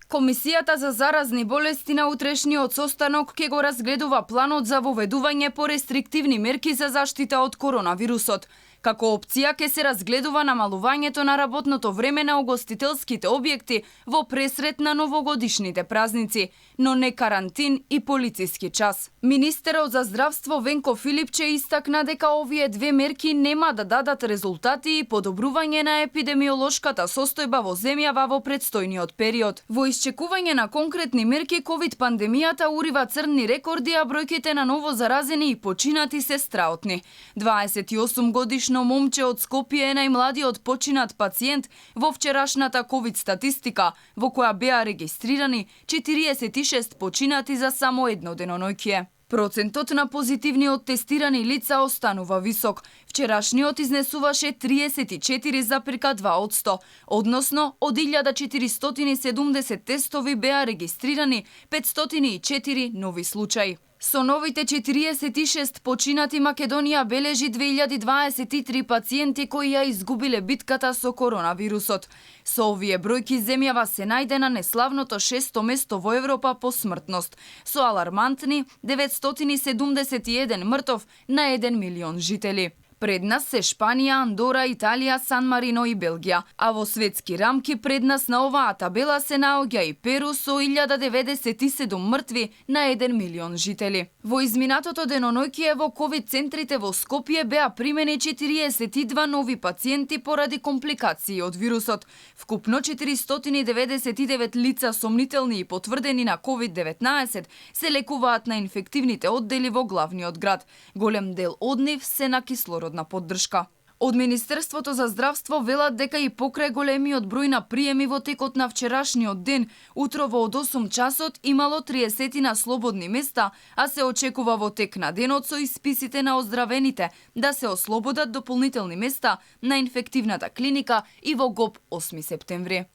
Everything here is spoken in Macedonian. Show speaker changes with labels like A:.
A: Комисијата за заразни болести на утрешниот состанок ќе го разгледува планот за воведување по рестриктивни мерки за заштита од коронавирусот. Како опција ќе се разгледува намалувањето на работното време на угостителските објекти во пресрет на новогодишните празници, но не карантин и полициски час. Министерот за здравство Венко Филипче истакна дека овие две мерки нема да дадат резултати и подобрување на епидемиолошката состојба во земјава во предстојниот период. Во исчекување на конкретни мерки, ковид пандемијата урива црни рекорди, а бројките на ново заразени и починати се страотни. 28 годишно момче од Скопје е најмладиот починат пациент во вчерашната ковид статистика, во која беа регистрирани 46 починати за само едно деноноќие. Процентот на позитивниот тестирани лица останува висок. Вчерашниот изнесуваше 34,2%, односно од 1470 тестови беа регистрирани 504 нови случаи. Со новите 46 починати Македонија бележи 2023 пациенти кои ја изгубиле битката со коронавирусот. Со овие бројки земјава се најде на неславното 6-то место во Европа по смртност, со алармантни 971 мртов на 1 милион жители. Пред нас се Шпанија, Андора, Италија, Сан Марино и Белгија, а во светски рамки пред нас на оваа табела се наоѓа и Перу со 1097 мртви на 1 милион жители. Во изминатото деноноќие во ковид центрите во Скопје беа примени 42 нови пациенти поради компликации од вирусот. Вкупно 499 лица сомнителни и потврдени на COVID-19 се лекуваат на инфективните оддели во главниот град. Голем дел од нив се на кислородна поддршка. Од Министерството за здравство велат дека и покрај големиот број на приеми во текот на вчерашниот ден, утрово од 8 часот имало 30 слободни места, а се очекува во тек на денот со исписите на оздравените да се ослободат дополнителни места на инфективната клиника и во ГОП 8 септември.